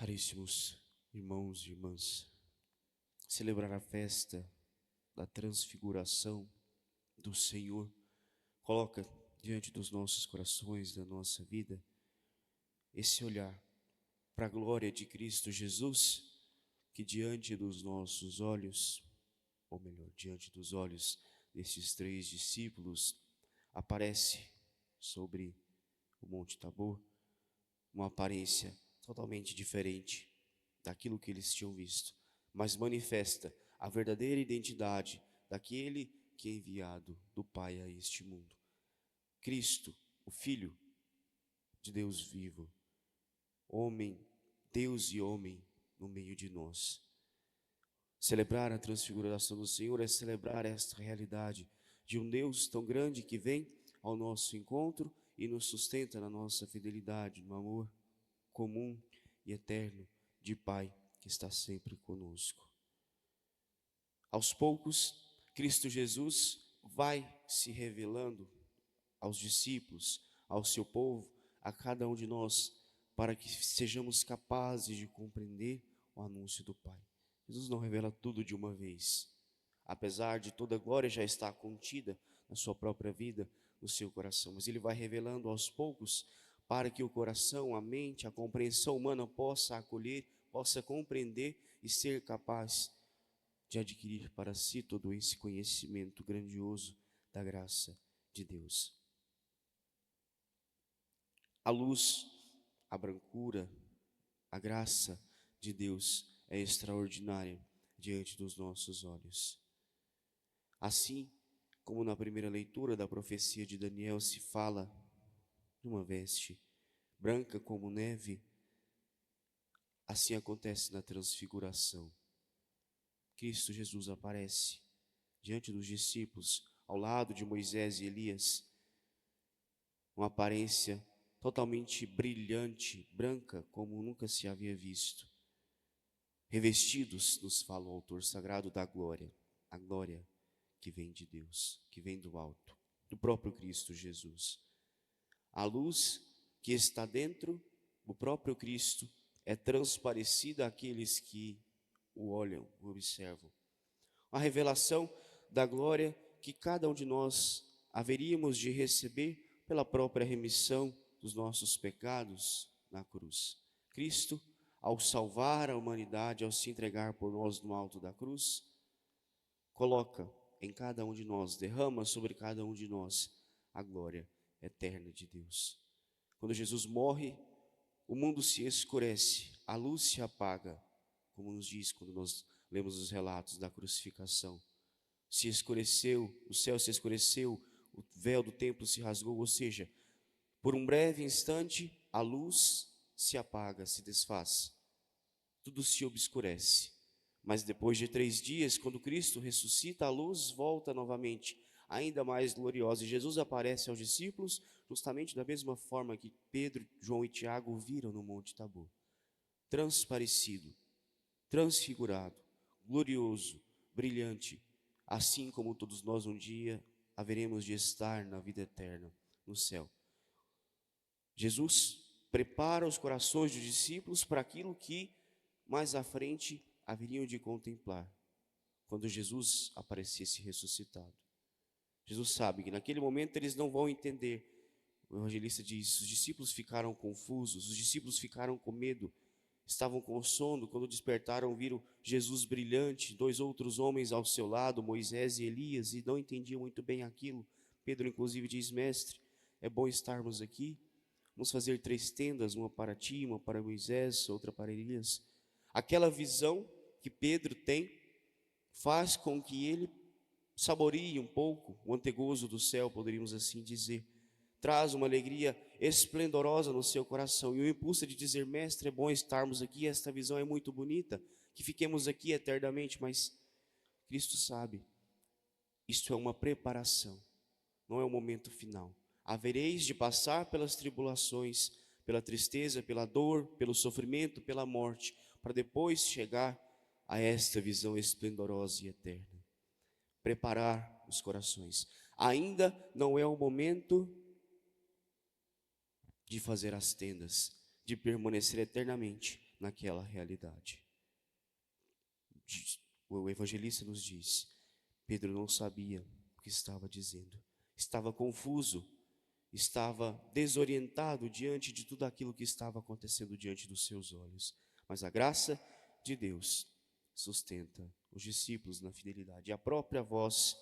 Caríssimos irmãos e irmãs, celebrar a festa da transfiguração do Senhor coloca diante dos nossos corações, da nossa vida, esse olhar para a glória de Cristo Jesus, que diante dos nossos olhos, ou melhor, diante dos olhos desses 3 discípulos, aparece sobre o Monte Tabor uma aparência totalmente diferente daquilo que eles tinham visto, mas manifesta a verdadeira identidade daquele que é enviado do Pai a este mundo. Cristo, o Filho de Deus vivo, homem, Deus e homem no meio de nós. Celebrar a transfiguração do Senhor é celebrar esta realidade de um Deus tão grande que vem ao nosso encontro e nos sustenta na nossa fidelidade, no amor comum e eterno de Pai que está sempre conosco. Aos poucos, Cristo Jesus vai se revelando aos discípulos, ao seu povo, a cada um de nós, para que sejamos capazes de compreender o anúncio do Pai. Jesus não revela tudo de uma vez, apesar de toda a glória já estar contida na sua própria vida, no seu coração, mas Ele vai revelando aos poucos, para que o coração, a mente, a compreensão humana possa acolher, possa compreender e ser capaz de adquirir para si todo esse conhecimento grandioso da graça de Deus. A luz, a brancura, a graça de Deus é extraordinária diante dos nossos olhos. Assim como na primeira leitura da profecia de Daniel se fala de uma veste branca como neve, assim acontece na transfiguração. Cristo Jesus aparece diante dos discípulos, ao lado de Moisés e Elias, uma aparência totalmente brilhante, branca, como nunca se havia visto. Revestidos, nos fala o autor sagrado, da glória, a glória que vem de Deus, que vem do alto, do próprio Cristo Jesus. A luz que está dentro do próprio Cristo é transparecida àqueles que o olham, o observam. A revelação da glória que cada um de nós haveríamos de receber pela própria remissão dos nossos pecados na cruz. Cristo, ao salvar a humanidade, ao se entregar por nós no alto da cruz, coloca em cada um de nós, derrama sobre cada um de nós a glória eterna de Deus. Quando Jesus morre, o mundo se escurece, a luz se apaga, como nos diz quando nós lemos os relatos da crucificação. Se escureceu, o céu se escureceu, o véu do templo se rasgou, ou seja, por um breve instante, a luz se apaga, se desfaz. Tudo se obscurece. Mas depois de 3 dias, quando Cristo ressuscita, a luz volta novamente, ainda mais gloriosa. E Jesus aparece aos discípulos justamente da mesma forma que Pedro, João e Tiago o viram no Monte Tabor. Transparecido, transfigurado, glorioso, brilhante, assim como todos nós um dia haveremos de estar na vida eterna, no céu. Jesus prepara os corações dos discípulos para aquilo que mais à frente haveriam de contemplar, quando Jesus aparecesse ressuscitado. Jesus sabe que naquele momento eles não vão entender. O evangelista diz: os discípulos ficaram confusos, os discípulos ficaram com medo, estavam com sono. Quando despertaram, viram Jesus brilhante, 2 outros homens ao seu lado, Moisés e Elias, e não entendiam muito bem aquilo. Pedro inclusive diz: mestre, é bom estarmos aqui, vamos fazer 3 tendas, uma para ti, uma para Moisés, outra para Elias. Aquela visão que Pedro tem faz com que ele saboreie um pouco o antegozo do céu, poderíamos assim dizer. Traz uma alegria esplendorosa no seu coração e o impulso de dizer: mestre, é bom estarmos aqui, esta visão é muito bonita, que fiquemos aqui eternamente. Mas Cristo sabe, isto é uma preparação, não é o momento final. Havereis de passar pelas tribulações, pela tristeza, pela dor, pelo sofrimento, pela morte, para depois chegar a esta visão esplendorosa e eterna. Preparar os corações. Ainda não é o momento de fazer as tendas, de permanecer eternamente, naquela realidade. O evangelista nos diz: Pedro não sabia o que estava dizendo, estava confuso, estava desorientado diante de tudo aquilo que estava acontecendo diante dos seus olhos. Mas a graça de Deus sustenta os discípulos na fidelidade. E a própria voz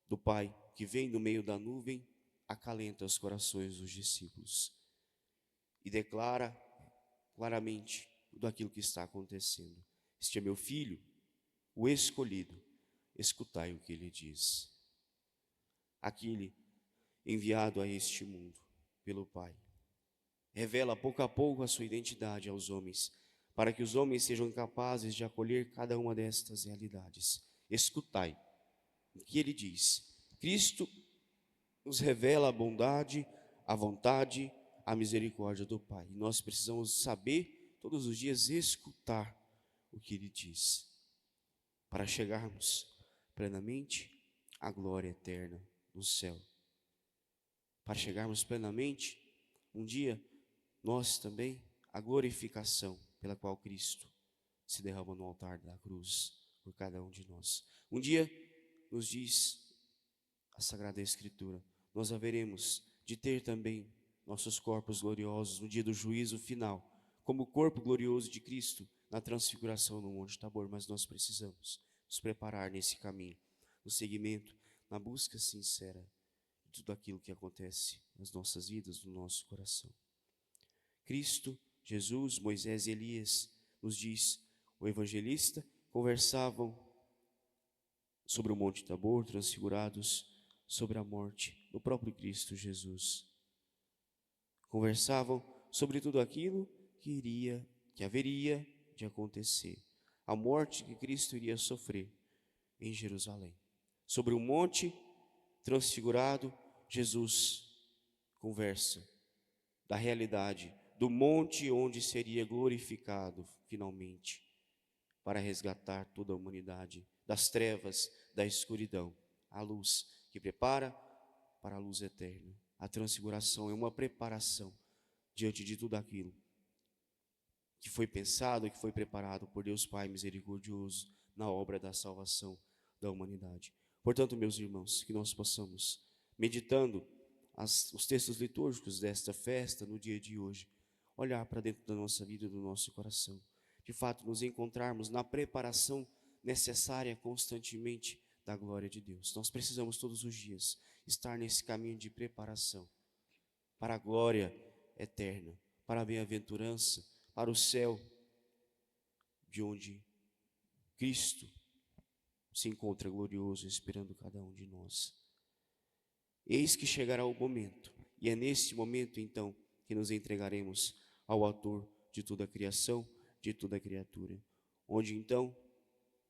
do Pai, que vem do meio da nuvem, acalenta os corações dos discípulos e declara claramente tudo aquilo que está acontecendo. Este é meu filho, o escolhido, escutai o que ele diz. Aquele enviado a este mundo pelo Pai revela pouco a pouco a sua identidade aos homens, para que os homens sejam capazes de acolher cada uma destas realidades. Escutai o que ele diz. Cristo nos revela a bondade, a vontade, a misericórdia do Pai. E nós precisamos saber, todos os dias, escutar o que ele diz, para chegarmos plenamente à glória eterna no céu. Para chegarmos plenamente, um dia, nós também, à glorificação pela qual Cristo se derrama no altar da cruz por cada um de nós. Um dia, nos diz a Sagrada Escritura, nós haveremos de ter também nossos corpos gloriosos no dia do juízo final, como o corpo glorioso de Cristo na transfiguração no Monte Tabor. Mas nós precisamos nos preparar nesse caminho, no seguimento, na busca sincera de tudo aquilo que acontece nas nossas vidas, no nosso coração. Cristo, Jesus, Moisés e Elias, nos diz, o evangelista, conversavam sobre o Monte Tabor, transfigurados sobre a morte do próprio Cristo Jesus. Conversavam sobre tudo aquilo que haveria de acontecer, a morte que Cristo iria sofrer em Jerusalém. Sobre o monte transfigurado, Jesus conversa da realidade do monte onde seria glorificado finalmente, para resgatar toda a humanidade das trevas, da escuridão, a luz que prepara para a luz eterna. A transfiguração é uma preparação diante de tudo aquilo que foi pensado, que foi preparado por Deus Pai misericordioso na obra da salvação da humanidade. Portanto, meus irmãos, que nós possamos, meditando os textos litúrgicos desta festa no dia de hoje, olhar para dentro da nossa vida e do nosso coração, de fato nos encontrarmos na preparação necessária constantemente da glória de Deus. Nós precisamos todos os dias estar nesse caminho de preparação para a glória eterna, para a bem-aventurança, para o céu, de onde Cristo se encontra glorioso, esperando cada um de nós. Eis que chegará o momento, e é nesse momento então que nos entregaremos ao autor de toda a criação, de toda a criatura, onde então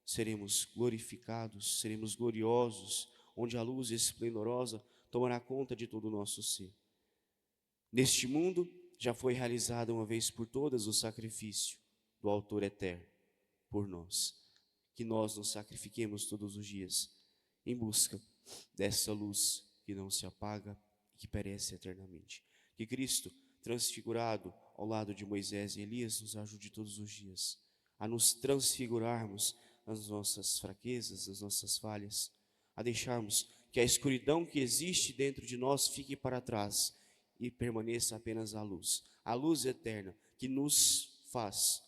seremos glorificados, seremos gloriosos, onde a luz esplendorosa tomará conta de todo o nosso ser. Neste mundo já foi realizado uma vez por todas o sacrifício do autor eterno por nós, que nós nos sacrifiquemos todos os dias em busca dessa luz que não se apaga e que perece eternamente. Que Cristo, transfigurado ao lado de Moisés e Elias, nos ajude todos os dias a nos transfigurarmos nas nossas fraquezas, nas nossas falhas, a deixarmos que a escuridão que existe dentro de nós fique para trás e permaneça apenas a luz eterna que nos faz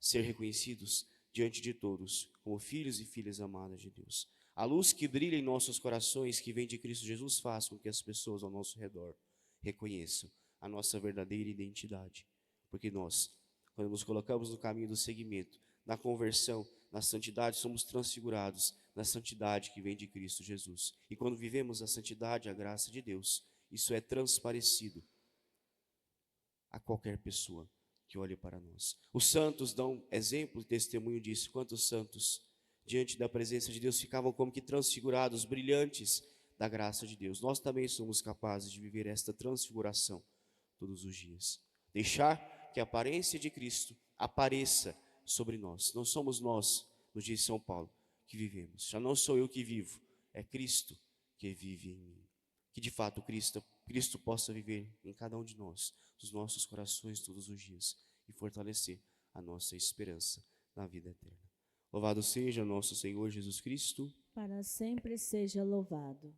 ser reconhecidos diante de todos como filhos e filhas amadas de Deus. A luz que brilha em nossos corações, que vem de Cristo Jesus, faz com que as pessoas ao nosso redor reconheçam a nossa verdadeira identidade. Porque nós, quando nos colocamos no caminho do seguimento, na conversão, na santidade, somos transfigurados na santidade que vem de Cristo Jesus. E quando vivemos a santidade, a graça de Deus, isso é transparecido a qualquer pessoa que olhe para nós. Os santos dão exemplo e testemunho disso. Quantos santos, diante da presença de Deus, ficavam como que transfigurados, brilhantes da graça de Deus. Nós também somos capazes de viver esta transfiguração todos os dias. Deixar que a aparência de Cristo apareça sobre nós. Não somos nós, nos diz São Paulo, que vivemos. Já não sou eu que vivo, é Cristo que vive em mim. Que de fato Cristo possa viver em cada um de nós, nos nossos corações todos os dias, e fortalecer a nossa esperança na vida eterna. Louvado seja nosso Senhor Jesus Cristo. Para sempre seja louvado.